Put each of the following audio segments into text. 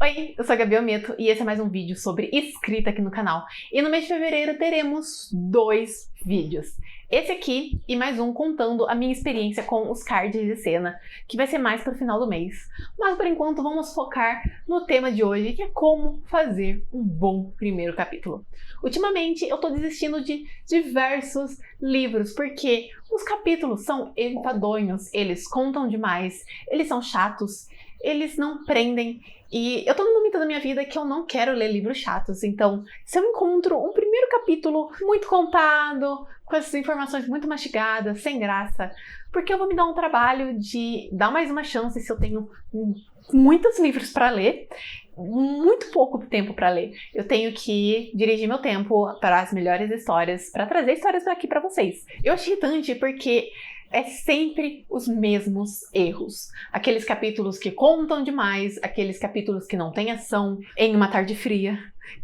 Oi, eu sou a Gabi Ometo e esse é mais um vídeo sobre escrita aqui no canal. E no mês de fevereiro teremos 2 vídeos. Esse aqui e mais um contando a minha experiência com os cards de cena, que vai ser mais pro final do mês. Mas por enquanto vamos focar no tema de hoje, que é como fazer um bom primeiro capítulo. Ultimamente eu tô desistindo de diversos livros, porque os capítulos são enfadonhos, eles contam demais, eles são chatos, eles não prendem. E eu tô num momento da minha vida que eu não quero ler livros chatos, então se eu encontro um primeiro capítulo muito contado, com essas informações muito mastigadas, sem graça, porque eu vou me dar um trabalho de dar mais uma chance se eu tenho muitos livros para ler, muito pouco tempo para ler. Eu tenho que dirigir meu tempo para as melhores histórias, para trazer histórias aqui para vocês. Eu acho irritante porque é sempre os mesmos erros. Aqueles capítulos que contam demais, aqueles capítulos que não têm ação, em uma tarde fria.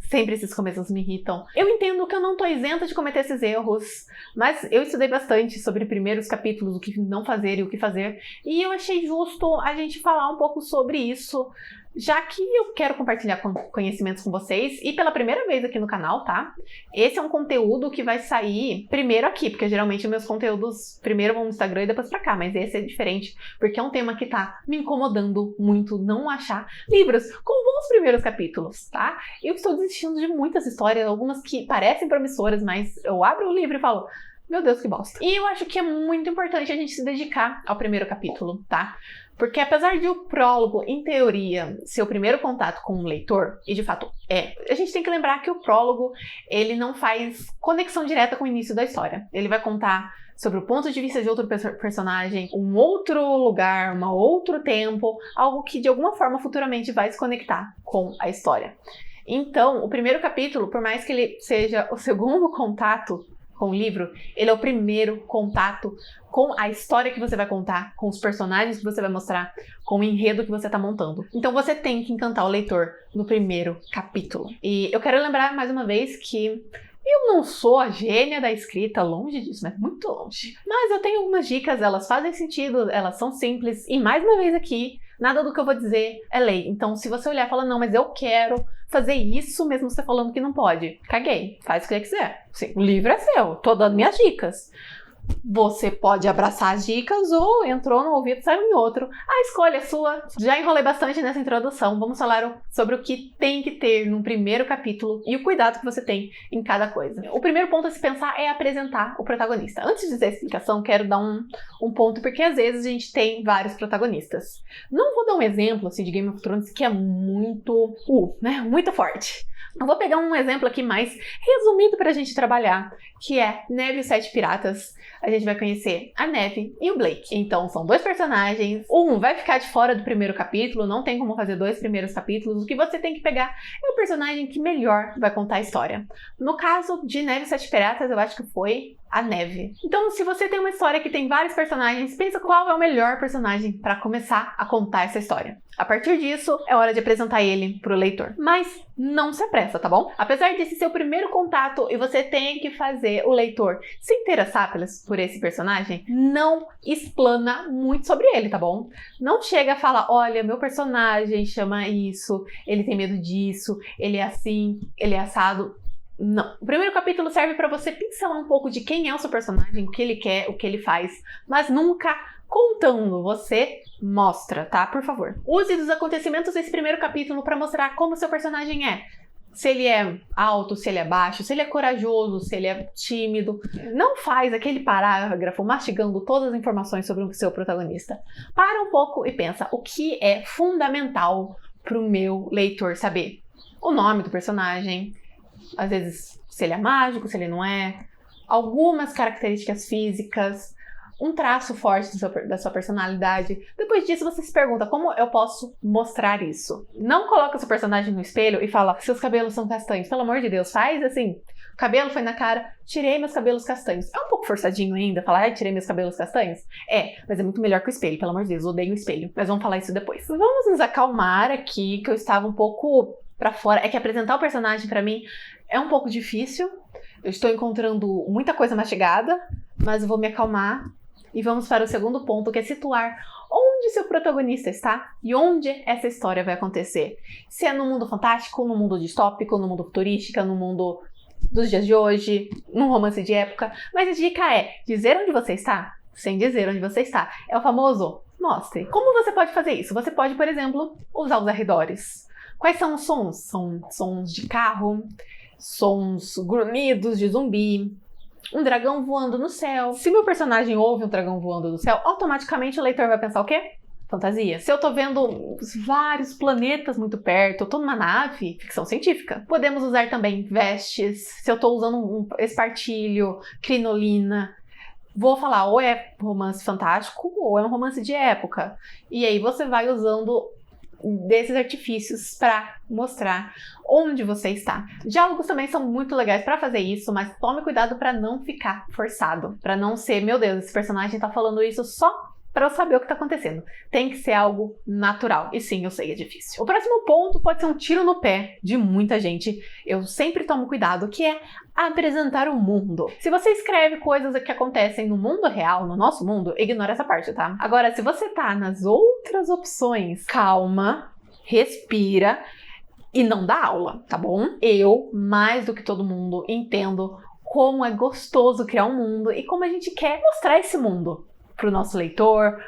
Sempre esses começos me irritam. Eu entendo que eu não tô isenta de cometer esses erros, mas eu estudei bastante sobre primeiros capítulos, o que não fazer e o que fazer, e eu achei justo a gente falar um pouco sobre isso, já que eu quero compartilhar conhecimentos com vocês, e pela primeira vez aqui no canal, tá? Esse é um conteúdo que vai sair primeiro aqui, porque geralmente meus conteúdos primeiro vão no Instagram e depois pra cá, mas esse é diferente, porque é um tema que tá me incomodando muito não achar livros com bons primeiros capítulos, tá? Eu estou desistindo de muitas histórias, algumas que parecem promissoras, mas eu abro o livro e falo, meu Deus, que bosta. E eu acho que é muito importante a gente se dedicar ao primeiro capítulo, tá? Porque apesar de o prólogo, em teoria, ser o primeiro contato com o leitor, e de fato a gente tem que lembrar que o prólogo, ele não faz conexão direta com o início da história. Ele vai contar sobre o ponto de vista de outro personagem, um outro lugar, um outro tempo, algo que de alguma forma futuramente vai se conectar com a história. Então, o primeiro capítulo, por mais que ele seja o segundo contato com o livro, ele é o primeiro contato com a história que você vai contar, com os personagens que você vai mostrar, com o enredo que você está montando. Então você tem que encantar o leitor no primeiro capítulo. E eu quero lembrar mais uma vez que eu não sou a gênia da escrita, longe disso, mas muito longe. Mas eu tenho algumas dicas, elas fazem sentido, elas são simples, e mais uma vez aqui, nada do que eu vou dizer é lei. Então se você olhar e falar, não, mas eu quero fazer isso mesmo você falando que não pode, caguei, faz o que quiser. Sim, o livro é seu, tô dando minhas dicas. Você pode abraçar as dicas ou entrou no ouvido e saiu em outro. A escolha é sua. Já enrolei bastante nessa introdução. Vamos falar sobre o que tem que ter no primeiro capítulo e o cuidado que você tem em cada coisa. O primeiro ponto a se pensar é apresentar o protagonista. Antes de dizer a explicação, quero dar um ponto, porque às vezes a gente tem vários protagonistas. Não vou dar um exemplo assim, de Game of Thrones que é muito, muito forte. Eu vou pegar um exemplo aqui mais resumido pra gente trabalhar, que é Neve e os Sete Piratas. A gente vai conhecer a Neve e o Blake. Então são 2 personagens, um vai ficar de fora do primeiro capítulo, não tem como fazer 2 primeiros capítulos, o que você tem que pegar é o personagem que melhor vai contar a história. No caso de Neve e os Sete Piratas, eu acho que foi a Neve. Então, se você tem uma história que tem vários personagens, pensa qual é o melhor personagem para começar a contar essa história. A partir disso, é hora de apresentar ele pro leitor. Mas não se apressa, tá bom? Apesar desse ser o primeiro contato e você tem que fazer o leitor se interessar por esse personagem, não explana muito sobre ele, tá bom? Não chega a falar, olha, meu personagem chama isso, ele tem medo disso, ele é assim, ele é assado. Não. O primeiro capítulo serve para você pincelar um pouco de quem é o seu personagem, o que ele quer, o que ele faz, mas nunca contando. Você mostra, tá? Por favor. Use dos acontecimentos desse primeiro capítulo para mostrar como o seu personagem é. Se ele é alto, se ele é baixo, se ele é corajoso, se ele é tímido. Não faz aquele parágrafo mastigando todas as informações sobre o seu protagonista. Para um pouco e pensa o que é fundamental para o meu leitor saber. O nome do personagem, às vezes se ele é mágico, se ele não é, algumas características físicas, um traço forte da sua personalidade. Depois disso você se pergunta, como eu posso mostrar isso? Não coloca seu personagem no espelho e fala, seus cabelos são castanhos. Pelo amor de Deus, faz assim, o cabelo foi na cara, tirei meus cabelos castanhos. É um pouco forçadinho ainda falar, tirei meus cabelos castanhos? Mas é muito melhor que o espelho, pelo amor de Deus, eu odeio o espelho. Mas vamos falar isso depois. Vamos nos acalmar aqui, que eu estava um pouco pra fora. É que apresentar o personagem pra mim é um pouco difícil. Eu estou encontrando muita coisa mastigada, mas eu vou me acalmar. E vamos para o segundo ponto, que é situar onde seu protagonista está e onde essa história vai acontecer. Se é no mundo fantástico, no mundo distópico, no mundo futurístico, no mundo dos dias de hoje, num romance de época. Mas a dica é dizer onde você está sem dizer onde você está. É o famoso mostre. Como você pode fazer isso? Você pode, por exemplo, usar os arredores. Quais são os sons? São sons de carro, sons grunhidos de zumbi, um dragão voando no céu. Se meu personagem ouve um dragão voando no céu, automaticamente o leitor vai pensar o quê? Fantasia. Se eu tô vendo vários planetas muito perto, eu tô numa nave, ficção científica. Podemos usar também vestes. Se eu tô usando um espartilho, crinolina, vou falar ou é romance fantástico ou é um romance de época. E aí você vai usando desses artifícios para mostrar onde você está. Diálogos também são muito legais para fazer isso, mas tome cuidado para não ficar forçado, para não ser, meu Deus, esse personagem tá falando isso só para eu saber o que está acontecendo. Tem que ser algo natural. E sim, eu sei, é difícil. O próximo ponto pode ser um tiro no pé de muita gente. Eu sempre tomo cuidado, que é apresentar o mundo. Se você escreve coisas que acontecem no mundo real, no nosso mundo, ignora essa parte, tá? Agora, se você tá nas outras opções, calma, respira e não dá aula, tá bom? Eu, mais do que todo mundo, entendo como é gostoso criar um mundo e como a gente quer mostrar esse mundo para o nosso leitor,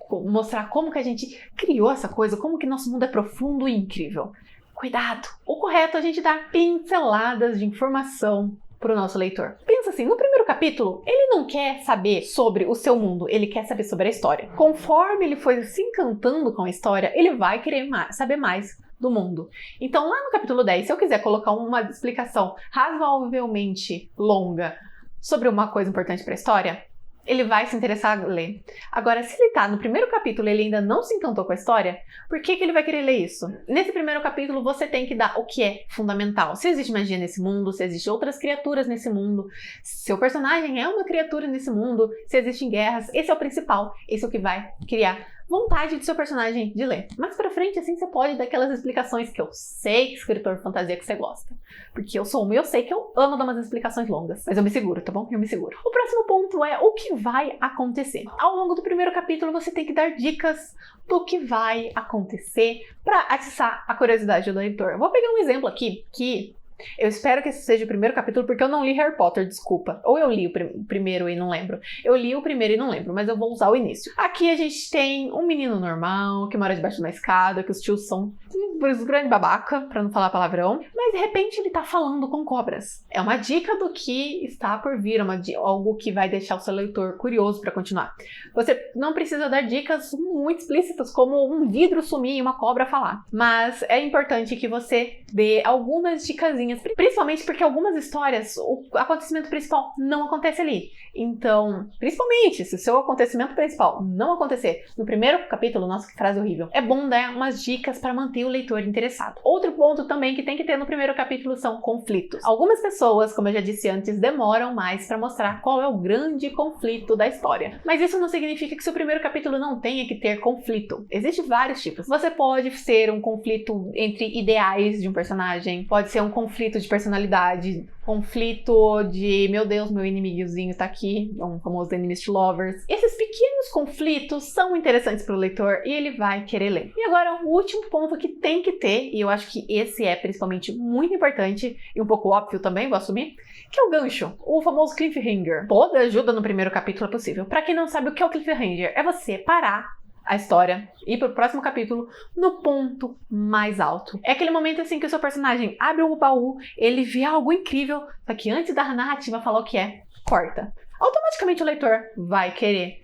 mostrar como que a gente criou essa coisa, como que nosso mundo é profundo e incrível. Cuidado! O correto é a gente dar pinceladas de informação para o nosso leitor. Pensa assim, no primeiro capítulo, ele não quer saber sobre o seu mundo, ele quer saber sobre a história. Conforme ele foi se encantando com a história, ele vai querer saber mais do mundo. Então, lá no capítulo 10, se eu quiser colocar uma explicação razoavelmente longa sobre uma coisa importante para a história, ele vai se interessar a ler. Agora, se ele tá no primeiro capítulo e ele ainda não se encantou com a história, por que ele vai querer ler isso? Nesse primeiro capítulo, você tem que dar o que é fundamental. Se existe magia nesse mundo, se existem outras criaturas nesse mundo, seu personagem é uma criatura nesse mundo, se existem guerras, esse é o principal. Esse é o que vai criar vontade do seu personagem de ler. Mais pra frente, assim, você pode dar aquelas explicações que eu sei que escritor de fantasia que você gosta. Porque eu sou uma e eu sei que eu amo dar umas explicações longas. Mas eu me seguro, tá bom? Eu me seguro. O próximo ponto é o que vai acontecer. Ao longo do primeiro capítulo, você tem que dar dicas do que vai acontecer para atiçar a curiosidade do leitor. Eu vou pegar um exemplo aqui que eu espero que esse seja o primeiro capítulo, porque eu não li Harry Potter, desculpa. Ou eu li o primeiro e não lembro. Eu li o primeiro e não lembro, mas eu vou usar o início. Aqui a gente tem um menino normal, que mora debaixo de uma escada, que os tios são os grandes babaca, pra não falar palavrão. Mas de repente ele tá falando com cobras. É uma dica do que está por vir, algo que vai deixar o seu leitor curioso pra continuar. Você não precisa dar dicas muito explícitas, como um vidro sumir e uma cobra falar. Mas é importante que você dê algumas dicasinhas, principalmente porque algumas histórias, o acontecimento principal não acontece ali. Então, principalmente se o seu acontecimento principal não acontecer no primeiro capítulo, nossa, que frase horrível, é bom dar umas dicas para manter o leitor interessado. Outro ponto também que tem que ter no primeiro capítulo são conflitos. Algumas pessoas, como eu já disse antes, demoram mais para mostrar qual é o grande conflito da história. Mas isso não significa que seu primeiro capítulo não tenha que ter conflito. Existem vários tipos. Você pode ser um conflito entre ideais de um personagem, pode ser um conflito de personalidade, conflito de, meu Deus, meu inimigozinho tá aqui, um famoso enemies to lovers. Esses pequenos conflitos são interessantes para o leitor e ele vai querer ler. E agora, o último ponto que tem que ter, e eu acho que esse é principalmente muito importante e um pouco óbvio também, vou assumir, que é o gancho, o famoso cliffhanger. Toda ajuda no primeiro capítulo é possível. Para quem não sabe o que é o cliffhanger, é você parar a história e pro próximo capítulo no ponto mais alto. É aquele momento assim que o seu personagem abre um baú, ele vê algo incrível, só que antes da narrativa falar o que é, corta. Automaticamente o leitor vai querer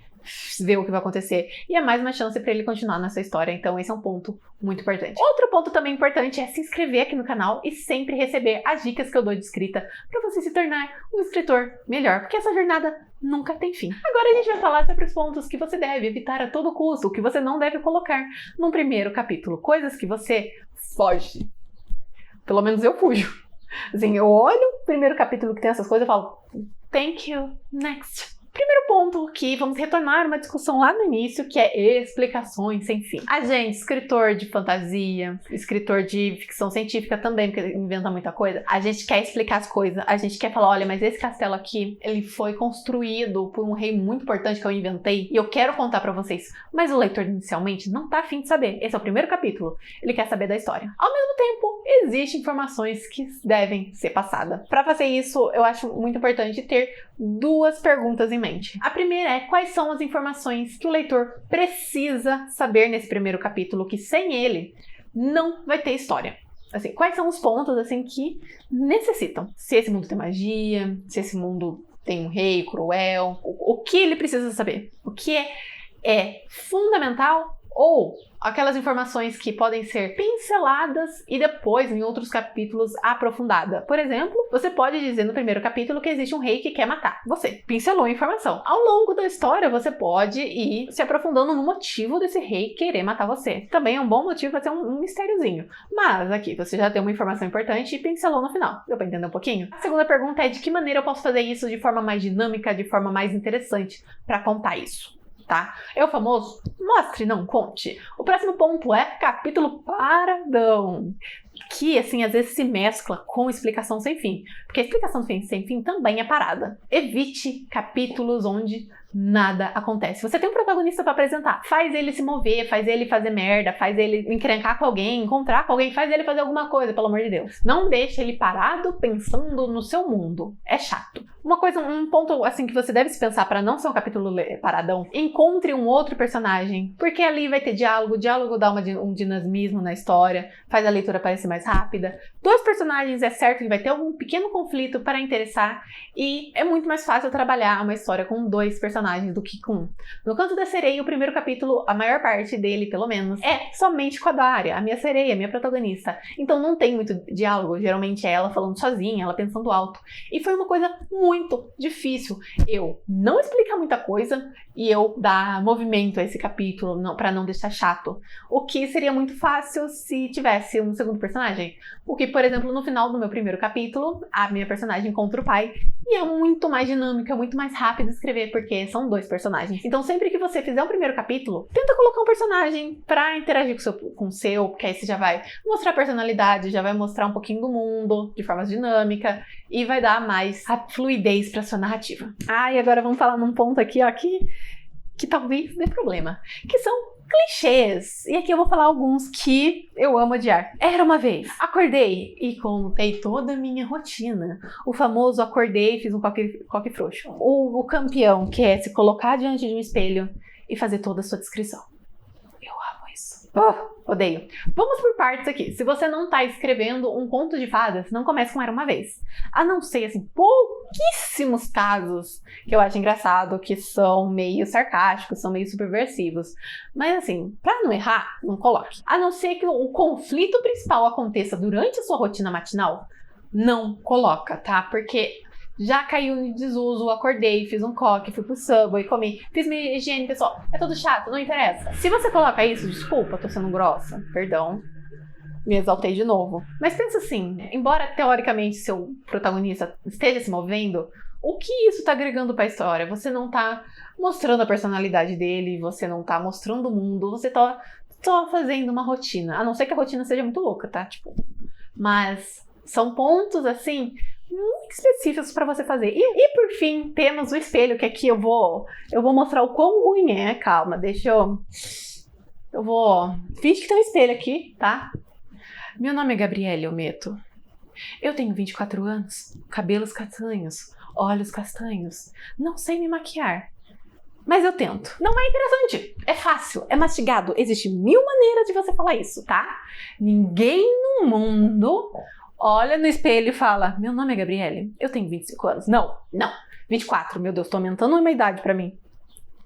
ver o que vai acontecer e é mais uma chance para ele continuar nessa história, então esse é um ponto muito importante. Outro ponto também importante é se inscrever aqui no canal e sempre receber as dicas que eu dou de escrita para você se tornar um escritor melhor, porque essa jornada nunca tem fim. Agora a gente vai falar sobre os pontos que você deve evitar a todo custo, o que você não deve colocar num primeiro capítulo, coisas que você foge. Pelo menos eu fujo. Assim, eu olho o primeiro capítulo que tem essas coisas e falo, thank you, next. Primeiro ponto que vamos retornar uma discussão lá no início, que é explicações sem fim. A gente, escritor de fantasia, escritor de ficção científica também, porque inventa muita coisa, a gente quer explicar as coisas, a gente quer falar, olha, mas esse castelo aqui, ele foi construído por um rei muito importante que eu inventei, e eu quero contar pra vocês. Mas o leitor inicialmente não tá afim de saber. Esse é o primeiro capítulo. Ele quer saber da história. Ao mesmo tempo, existem informações que devem ser passadas. Pra fazer isso, eu acho muito importante ter duas perguntas em mente. A primeira é: quais são as informações que o leitor precisa saber nesse primeiro capítulo, que sem ele não vai ter história? Assim, quais são os pontos assim que necessitam? Se esse mundo tem magia, se esse mundo tem um rei cruel, o que ele precisa saber? O que é fundamental, ou aquelas informações que podem ser pinceladas e depois, em outros capítulos, aprofundada. Por exemplo, você pode dizer no primeiro capítulo que existe um rei que quer matar você. Pincelou a informação. Ao longo da história, você pode ir se aprofundando no motivo desse rei querer matar você. Também é um bom motivo para ser um mistériozinho. Mas aqui, você já tem uma informação importante e pincelou no final. Deu para entender um pouquinho? A segunda pergunta é: de que maneira eu posso fazer isso de forma mais dinâmica, de forma mais interessante para contar isso? Tá? É o famoso mostre, não conte. O próximo ponto é capítulo paradão, que assim às vezes se mescla com explicação sem fim, porque a explicação sem fim também é parada. Evite capítulos onde nada acontece. Você tem um protagonista para apresentar, faz ele se mover, faz ele fazer merda, faz ele encrencar com alguém, encontrar com alguém, faz ele fazer alguma coisa, pelo amor de Deus. Não deixe ele parado pensando no seu mundo. É chato. Um ponto assim que você deve se pensar para não ser um capítulo paradão: encontre um outro personagem, porque ali vai ter diálogo, o diálogo dá um dinamismo na história, faz a leitura parecer mais rápida. Dois personagens é certo que vai ter algum pequeno conflito para interessar, e é muito mais fácil trabalhar uma história com dois personagens do que com um. No Canto da Sereia, o primeiro capítulo, a maior parte dele, pelo menos, é somente com a Daria, a minha sereia, a minha protagonista. Então não tem muito diálogo, geralmente é ela falando sozinha, ela pensando alto. E foi uma coisa muito difícil eu não explicar muita coisa e eu dar movimento a esse capítulo para não deixar chato. O que seria muito fácil se tivesse um segundo personagem. O que, por exemplo, no final do meu primeiro capítulo, a minha personagem encontra o pai e é muito mais dinâmica, muito mais rápido de escrever, porque são dois personagens. Então sempre que você fizer um primeiro capítulo, tenta colocar um personagem pra interagir com o seu, porque aí você já vai mostrar a personalidade, já vai mostrar um pouquinho do mundo de forma dinâmica e vai dar mais a fluidez pra sua narrativa. E agora vamos falar num ponto aqui, ó, que talvez dê problema, que são clichês. E aqui eu vou falar alguns que eu amo odiar. Era uma vez, acordei e contei toda a minha rotina. O famoso acordei e fiz um coque frouxo. O campeão, que é se colocar diante de um espelho e fazer toda a sua descrição. Eu amo isso. Odeio. Vamos por partes aqui. Se você não tá escrevendo um conto de fadas, não comece com Era Uma Vez. A não ser, assim, pouquíssimos casos que eu acho engraçado, que são meio sarcásticos, são meio subversivos. Mas, assim, pra não errar, não coloque. A não ser que o conflito principal aconteça durante a sua rotina matinal, não coloca, tá? Porque já caiu em desuso, acordei, fiz um coque, fui pro Subway, comi, fiz minha higiene pessoal. É tudo chato, não interessa. Se você coloca isso, desculpa, tô sendo grossa, perdão, me exaltei de novo. Mas pensa assim, embora teoricamente seu protagonista esteja se movendo, o que isso tá agregando pra história? Você não tá mostrando a personalidade dele, você não tá mostrando o mundo, você tá só fazendo uma rotina. A não ser que a rotina seja muito louca, tá? Mas são pontos, assim, muito específicos para você fazer. E por fim, temos o espelho, que aqui eu vou mostrar o quão ruim é. Calma, deixa eu vou... Finge que tem um espelho aqui, tá? Meu nome é Gabriele Ometo. Eu tenho 24 anos, cabelos castanhos, olhos castanhos. Não sei me maquiar, mas eu tento. Não é interessante, é fácil, é mastigado. Existem 1000 maneiras de você falar isso, tá? Ninguém no mundo olha no espelho e fala: meu nome é Gabriele, eu tenho 25 anos. Não, 24, meu Deus, tô aumentando uma idade pra mim.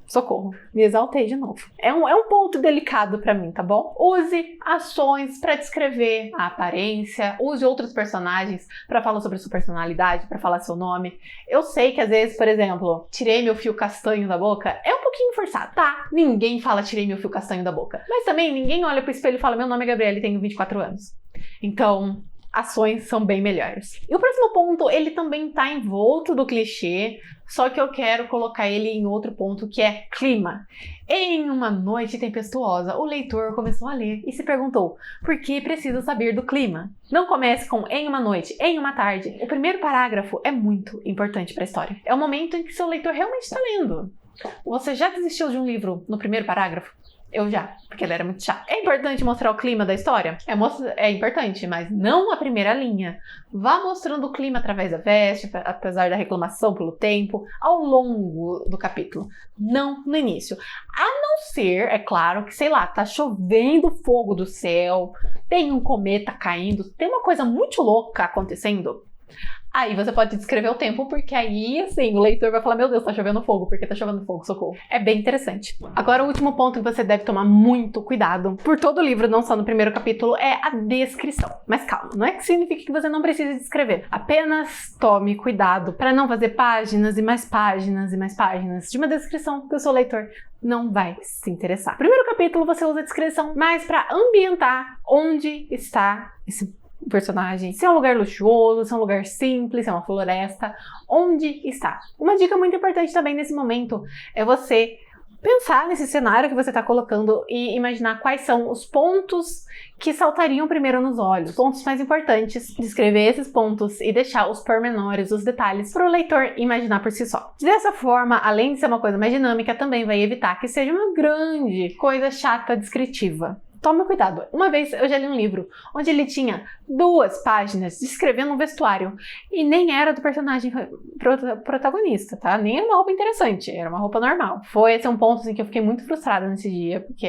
Socorro, me exaltei de novo. É um ponto delicado pra mim, tá bom? Use ações pra descrever a aparência, use outros personagens pra falar sobre sua personalidade, pra falar seu nome. Eu sei que às vezes, por exemplo, tirei meu fio castanho da boca, é um pouquinho forçado, tá? Ninguém fala tirei meu fio castanho da boca. Mas também ninguém olha pro espelho e fala: meu nome é Gabriele, tenho 24 anos. Então, ações são bem melhores. E o próximo ponto, ele também tá envolto do clichê, só que eu quero colocar ele em outro ponto, que é clima. Em uma noite tempestuosa, o leitor começou a ler e se perguntou: por que preciso saber do clima? Não comece com em uma noite, em uma tarde. O primeiro parágrafo é muito importante para a história. É o momento em que seu leitor realmente está lendo. Você já desistiu de um livro no primeiro parágrafo? Eu já, porque ele era muito chato. É importante mostrar o clima da história? É importante, mas não a primeira linha. Vá mostrando o clima através da veste, apesar da reclamação pelo tempo, ao longo do capítulo. Não no início. A não ser, é claro, que, sei lá, tá chovendo fogo do céu, tem um cometa caindo, tem uma coisa muito louca acontecendo. Aí você pode descrever o tempo, porque aí, assim, o leitor vai falar: meu Deus, tá chovendo fogo, porque tá chovendo fogo, socorro. É bem interessante. Agora, o último ponto que você deve tomar muito cuidado, por todo o livro, não só no primeiro capítulo, é a descrição. Mas calma, não é que significa que você não precisa descrever. Apenas tome cuidado para não fazer páginas e mais páginas e mais páginas de uma descrição que o seu leitor não vai se interessar. No primeiro capítulo, você usa a descrição mais para ambientar onde está esse personagem, se é um lugar luxuoso, se é um lugar simples, se é uma floresta, onde está. Uma dica muito importante também nesse momento é você pensar nesse cenário que você está colocando e imaginar quais são os pontos que saltariam primeiro nos olhos, os pontos mais importantes, descrever esses pontos e deixar os pormenores, os detalhes para o leitor imaginar por si só. Dessa forma, além de ser uma coisa mais dinâmica, também vai evitar que seja uma grande coisa chata descritiva. Tome cuidado. Uma vez eu já li um livro onde ele tinha 2 páginas descrevendo um vestuário e nem era do personagem protagonista, tá? Nem era uma roupa interessante, era uma roupa normal. Foi esse um ponto assim, que eu fiquei muito frustrada nesse dia, porque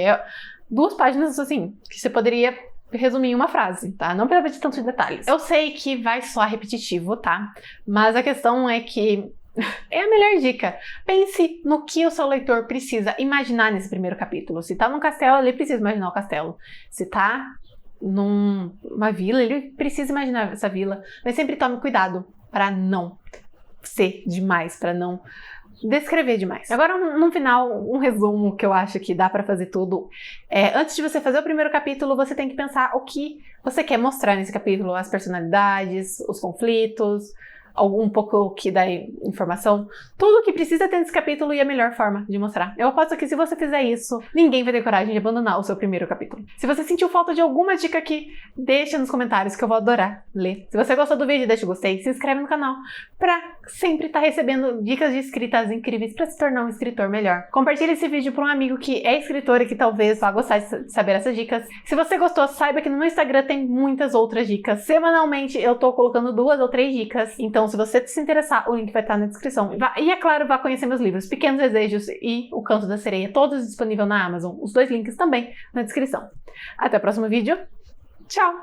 2 páginas assim, que você poderia resumir em uma frase, tá? Não precisava de tantos detalhes. Eu sei que vai soar repetitivo, tá? Mas a questão é que é a melhor dica. Pense no que o seu leitor precisa imaginar nesse primeiro capítulo. Se tá num castelo, ele precisa imaginar o castelo. Se tá numa vila, ele precisa imaginar essa vila. Mas sempre tome cuidado para não ser demais, para não descrever demais. Agora, no final, um resumo que eu acho que dá para fazer tudo. Antes de você fazer o primeiro capítulo, você tem que pensar o que você quer mostrar nesse capítulo. As personalidades, os conflitos, um pouco que dá informação, tudo o que precisa ter nesse capítulo e a melhor forma de mostrar. Eu aposto que se você fizer isso, ninguém vai ter coragem de abandonar o seu primeiro capítulo. Se você sentiu falta de alguma dica aqui, deixa nos comentários que eu vou adorar ler. Se você gostou do vídeo, deixa o gostei, se inscreve no canal pra sempre estar recebendo dicas de escritas incríveis pra se tornar um escritor melhor. Compartilhe esse vídeo pra um amigo que é escritor e que talvez vá gostar de saber essas dicas. Se você gostou, saiba que no meu Instagram tem muitas outras dicas. Semanalmente eu tô colocando 2 ou 3 dicas, então se você se interessar, o link vai estar na descrição. E é claro, vá conhecer meus livros Pequenos Desejos e O Canto da Sereia, todos disponíveis na Amazon. Os 2 links também na descrição. Até o próximo vídeo. Tchau!